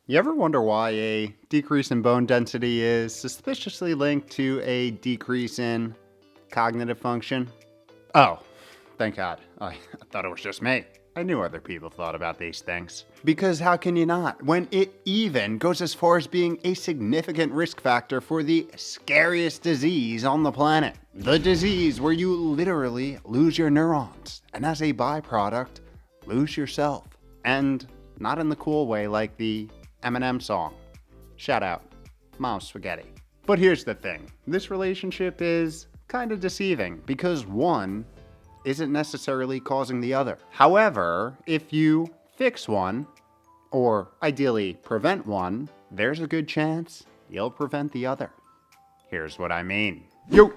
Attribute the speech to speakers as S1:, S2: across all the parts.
S1: You ever wonder why a decrease in bone density is suspiciously linked to a decrease in cognitive function? Oh, thank God. I thought it was just me. I knew other people thought about these things. Because how can you not, when it even goes as far as being a significant risk factor for the scariest disease on the planet? The disease where you literally lose your neurons, and as a byproduct, lose yourself. And not in the cool way like the Eminem song. Shout out, Mom's Spaghetti. But here's the thing, this relationship is kind of deceiving because one isn't necessarily causing the other. However, if you fix one, or ideally prevent one, there's a good chance you'll prevent the other. Here's what I mean. Yo,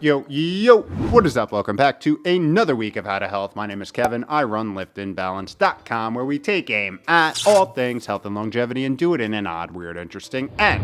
S1: what is up? Welcome back to another week of How to Health. My name is Kevin. I run LiftandBalance.com, where we take aim at all things health and longevity and do it in an odd, weird, interesting, and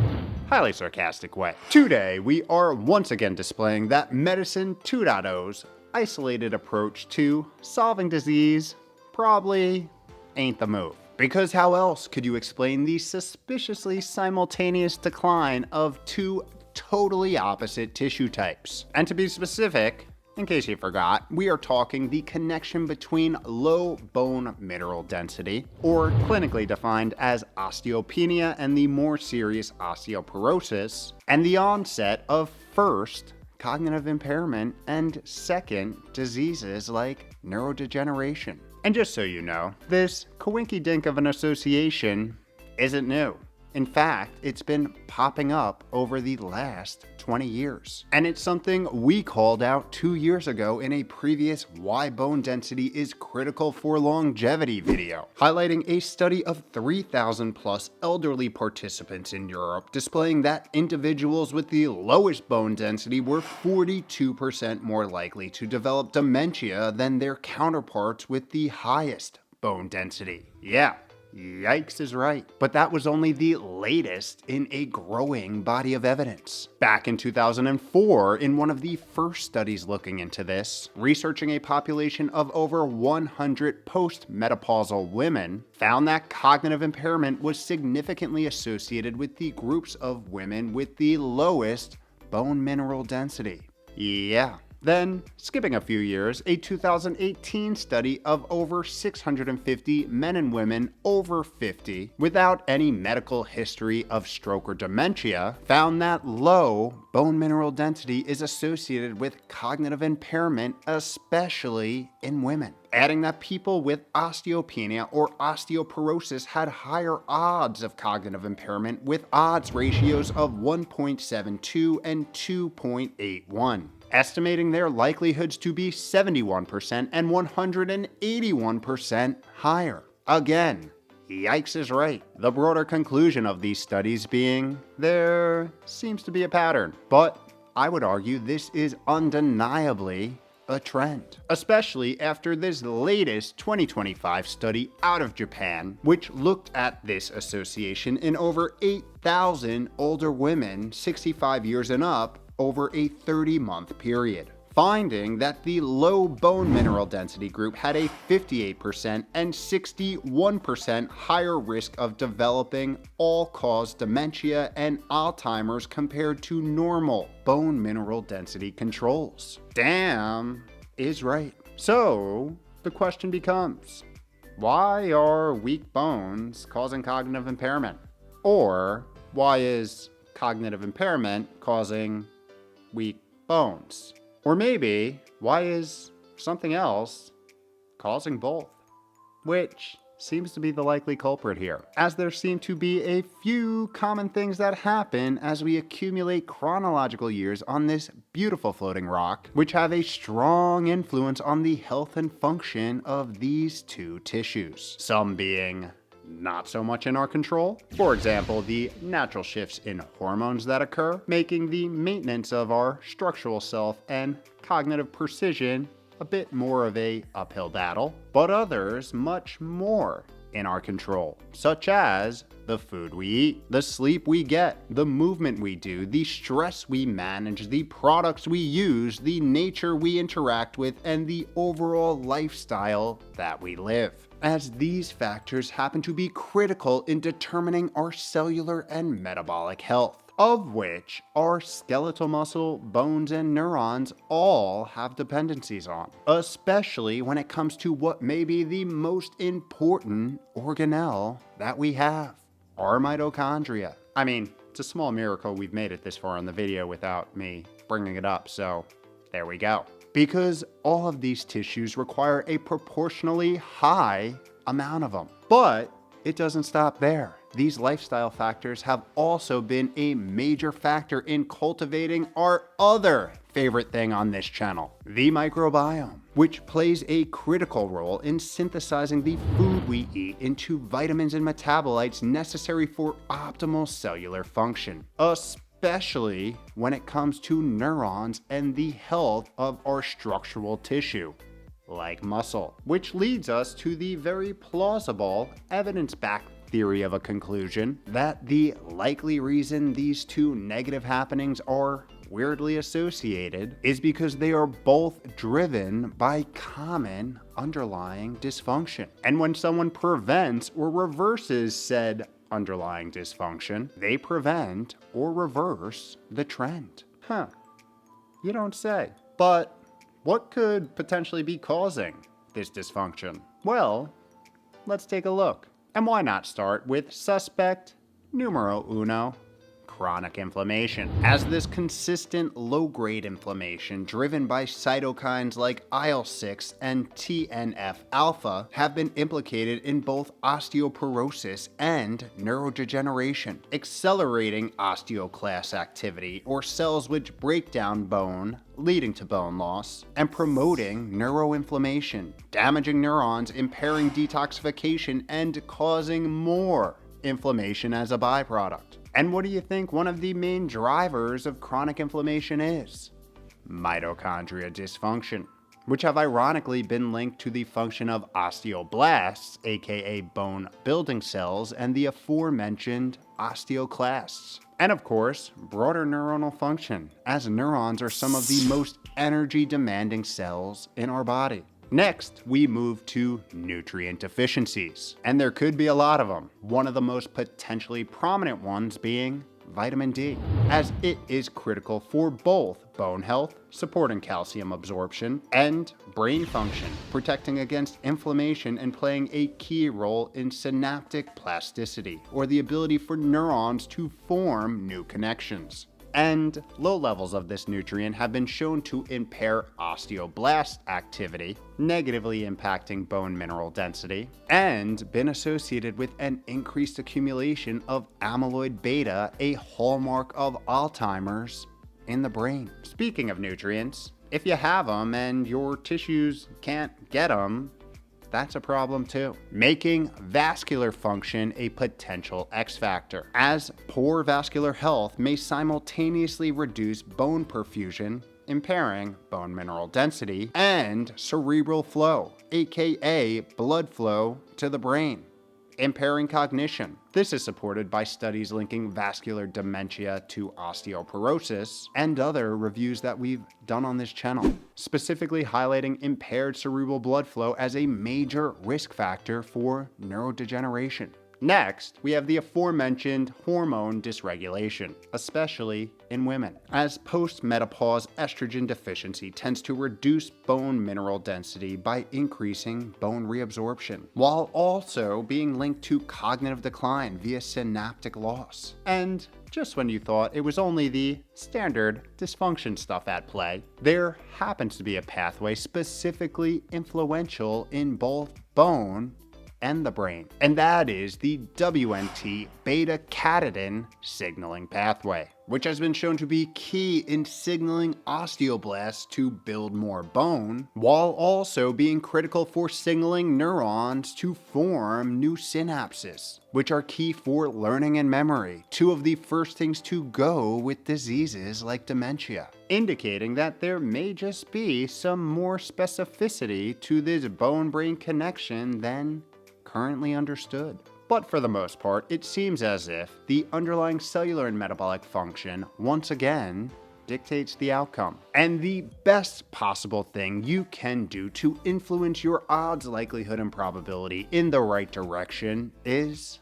S1: highly sarcastic way. Today, we are once again displaying that Medicine 2.0's isolated approach to solving disease probably ain't the move. Because how else could you explain the suspiciously simultaneous decline of two totally opposite tissue types? And to be specific, in case you forgot, we are talking the connection between low bone mineral density, or clinically defined as osteopenia, and the more serious osteoporosis, and the onset of first, cognitive impairment, and second, diseases like neurodegeneration. And just so you know, this coinky-dink of an association isn't new. In fact, it's been popping up over the last 20 years. And it's something we called out 2 years ago in a previous Why Bone Density is Critical for Longevity video, highlighting a study of 3,000 plus elderly participants in Europe, displaying that individuals with the lowest bone density were 42% more likely to develop dementia than their counterparts with the highest bone density. Yeah. Yikes is right. But that was only the latest in a growing body of evidence. Back in 2004, in one of the first studies looking into this, researching a population of over 100 post-menopausal women, found that cognitive impairment was significantly associated with the groups of women with the lowest bone mineral density. Yeah. Then, skipping a few years, a 2018 study of over 650 men and women over 50 without any medical history of stroke or dementia found that low bone mineral density is associated with cognitive impairment, especially in women. Adding that people with osteopenia or osteoporosis had higher odds of cognitive impairment with odds ratios of 1.72 and 2.81. Estimating their likelihoods to be 71% and 181% higher. Again, yikes is right. The broader conclusion of these studies being there seems to be a pattern, but I would argue this is undeniably a trend, especially after this latest 2025 study out of Japan, which looked at this association in over 8,000 older women 65 years and up over a 30-month period, finding that the low bone mineral density group had a 58% and 61% higher risk of developing all-cause dementia and Alzheimer's compared to normal bone mineral density controls. Damn is right. So the question becomes, why are weak bones causing cognitive impairment? Or why is cognitive impairment causing weak bones? Or maybe, why is something else causing both? Which seems to be the likely culprit here, as there seem to be a few common things that happen as we accumulate chronological years on this beautiful floating rock, which have a strong influence on the health and function of these two tissues. Some being not so much in our control. For example, the natural shifts in hormones that occur, making the maintenance of our structural self and cognitive precision a bit more of a uphill battle, but others much more in our control, such as the food we eat, the sleep we get, the movement we do, the stress we manage, the products we use, the nature we interact with, and the overall lifestyle that we live. as these factors happen to be critical in determining our cellular and metabolic health, of which our skeletal muscle, bones, and neurons all have dependencies on, especially when it comes to what may be the most important organelle that we have, our mitochondria. I mean, it's a small miracle we've made it this far in the video without me bringing it up, so there we go. Because all of these tissues require a proportionally high amount of them. But it doesn't stop there. These lifestyle factors have also been a major factor in cultivating our other favorite thing on this channel, the microbiome, which plays a critical role in synthesizing the food we eat into vitamins and metabolites necessary for optimal cellular function, especially when it comes to neurons and the health of our structural tissue, like muscle. Which leads us to the very plausible, evidence-backed theory of a conclusion that the likely reason these two negative happenings are weirdly associated is because they are both driven by common underlying dysfunction. And when someone prevents or reverses said underlying dysfunction, they prevent or reverse the trend. Huh. You don't say. But what could potentially be causing this dysfunction? Well, let's take a look. And why not start with suspect numero uno, chronic inflammation, as this consistent low-grade inflammation driven by cytokines like IL-6 and TNF-alpha have been implicated in both osteoporosis and neurodegeneration, accelerating osteoclast activity, or cells which break down bone, leading to bone loss, and promoting neuroinflammation, damaging neurons, impairing detoxification, and causing more inflammation as a byproduct. And what do you think one of the main drivers of chronic inflammation is? Mitochondria dysfunction, which have ironically been linked to the function of osteoblasts, aka bone building cells, and the aforementioned osteoclasts. And of course, broader neuronal function, as neurons are some of the most energy demanding cells in our body. Next, we move to nutrient deficiencies, and there could be a lot of them. One of the most potentially prominent ones being vitamin D, as it is critical for both bone health, supporting calcium absorption, and brain function, protecting against inflammation and playing a key role in synaptic plasticity, or the ability for neurons to form new connections. And low levels of this nutrient have been shown to impair osteoblast activity, negatively impacting bone mineral density, and been associated with an increased accumulation of amyloid beta, a hallmark of Alzheimer's, in the brain. Speaking of nutrients, if you have them and your tissues can't get them, that's a problem too, making vascular function a potential X factor, as poor vascular health may simultaneously reduce bone perfusion, impairing bone mineral density, and cerebral flow, aka blood flow to the brain, impairing cognition. This is supported by studies linking vascular dementia to osteoporosis and other reviews that we've done on this channel, specifically highlighting impaired cerebral blood flow as a major risk factor for neurodegeneration. Next, we have the aforementioned hormone dysregulation, especially in women, as post-menopause estrogen deficiency tends to reduce bone mineral density by increasing bone reabsorption, while also being linked to cognitive decline via synaptic loss. And just when you thought it was only the standard dysfunction stuff at play, there happens to be a pathway specifically influential in both bone and the brain, and that is the WNT beta-catenin signaling pathway, which has been shown to be key in signaling osteoblasts to build more bone, while also being critical for signaling neurons to form new synapses, which are key for learning and memory, two of the first things to go with diseases like dementia, indicating that there may just be some more specificity to this bone-brain connection than currently understood. But for the most part, it seems as if the underlying cellular and metabolic function, once again, dictates the outcome. And the best possible thing you can do to influence your odds, likelihood, and probability in the right direction is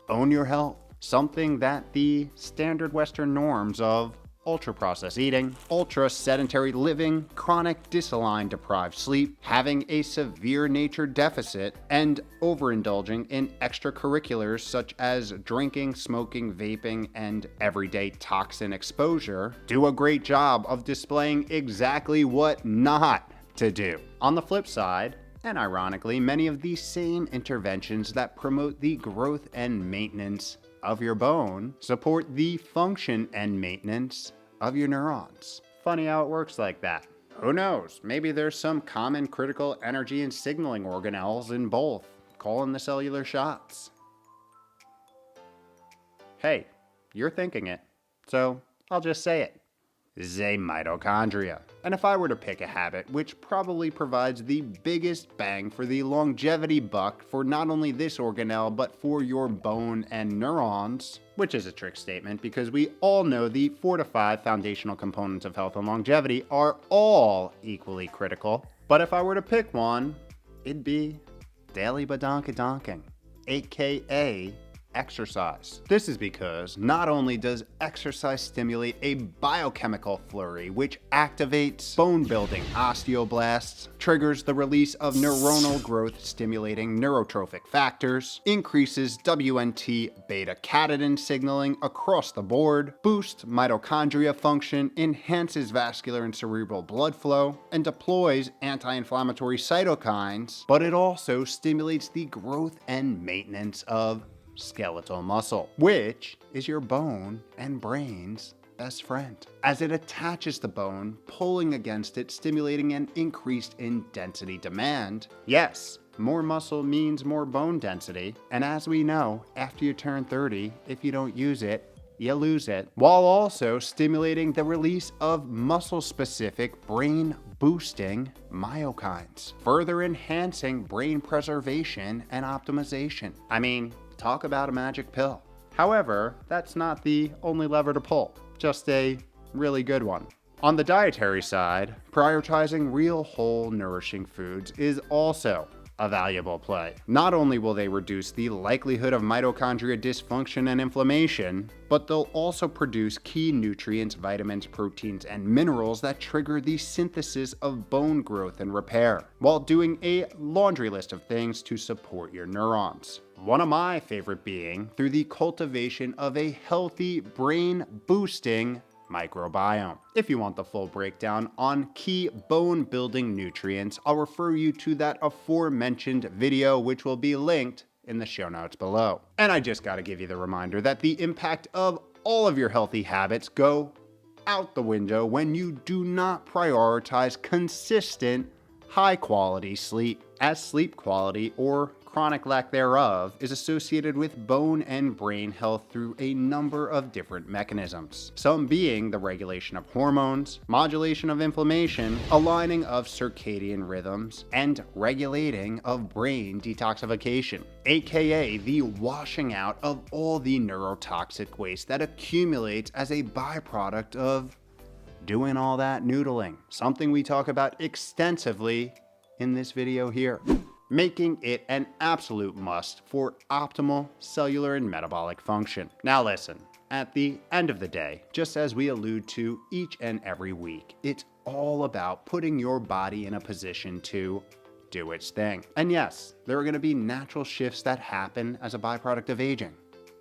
S1: own your health. Something that the standard Western norms of ultra-processed eating, ultra-sedentary living, chronic disaligned deprived sleep, having a severe nature deficit, and overindulging in extracurriculars such as drinking, smoking, vaping, and everyday toxin exposure do a great job of displaying exactly what not to do. On the flip side, and ironically, many of these same interventions that promote the growth and maintenance of your bone support the function and maintenance of your neurons. Funny how it works like that. Who knows? Maybe there's some common critical energy and signaling organelles in both, calling the cellular shots. Hey, you're thinking it, so I'll just say it. Say mitochondria. And if I were to pick a habit which probably provides the biggest bang for the longevity buck for not only this organelle but for your bone and neurons, which is a trick statement because we all know the 4 to 5 foundational components of health and longevity are all equally critical. But if I were to pick one, it'd be daily badonkadonking, aka exercise. This is because not only does exercise stimulate a biochemical flurry which activates bone building osteoblasts, triggers the release of neuronal growth stimulating neurotrophic factors, increases WNT beta catenin signaling across the board, boosts mitochondria function, enhances vascular and cerebral blood flow, and deploys anti-inflammatory cytokines, but it also stimulates the growth and maintenance of skeletal muscle, which is your bone and brain's best friend, as it attaches the bone, pulling against it, stimulating an increase in density demand. Yes, more muscle means more bone density, and as we know, after you turn 30, if you don't use it, you lose it, while also stimulating the release of muscle-specific brain-boosting myokines, further enhancing brain preservation and optimization. I mean, talk about a magic pill. However, that's not the only lever to pull, just a really good one. On the dietary side, prioritizing real, whole, nourishing foods is also a valuable play. Not only will they reduce the likelihood of mitochondria dysfunction and inflammation, but they'll also produce key nutrients, vitamins, proteins, and minerals that trigger the synthesis of bone growth and repair, while doing a laundry list of things to support your neurons. One of my favorite being through the cultivation of a healthy brain-boosting microbiome. If you want the full breakdown on key bone building nutrients, I'll refer you to that aforementioned video, which will be linked in the show notes below. And I just gotta give you the reminder that the impact of all of your healthy habits go out the window when you do not prioritize consistent, high quality sleep, as sleep quality or chronic lack thereof is associated with bone and brain health through a number of different mechanisms, some being the regulation of hormones, modulation of inflammation, aligning of circadian rhythms, and regulating of brain detoxification, aka the washing out of all the neurotoxic waste that accumulates as a byproduct of doing all that noodling, something we talk about extensively in this video here, making it an absolute must for optimal cellular and metabolic function. Now listen, at the end of the day, just as we allude to each and every week, it's all about putting your body in a position to do its thing. And yes, there are going to be natural shifts that happen as a byproduct of aging.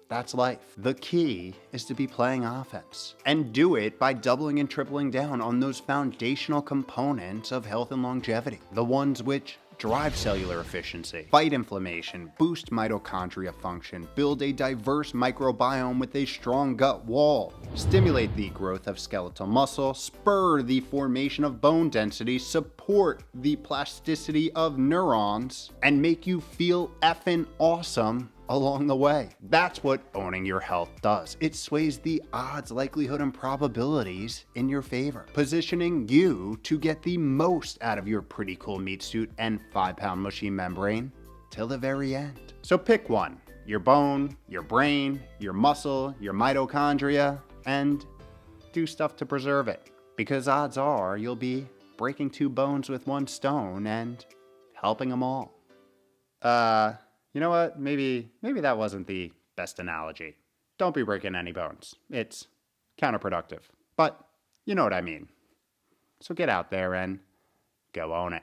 S1: That's life. The key is to be playing offense and do it by doubling and tripling down on those foundational components of health and longevity, the ones which drive cellular efficiency, fight inflammation, boost mitochondria function, build a diverse microbiome with a strong gut wall, stimulate the growth of skeletal muscle, spur the formation of bone density, support the plasticity of neurons, and make you feel effing awesome along the way. That's what owning your health does. It sways the odds, likelihood, and probabilities in your favor, positioning you to get the most out of your pretty cool meat suit and 5-pound mushy membrane till the very end. So pick one: your bone, your brain, your muscle, your mitochondria, and do stuff to preserve it. Because odds are you'll be breaking 2 bones with 1 stone and helping them all. You know what? Maybe that wasn't the best analogy. Don't be breaking any bones. It's counterproductive. But you know what I mean. So get out there and go own it.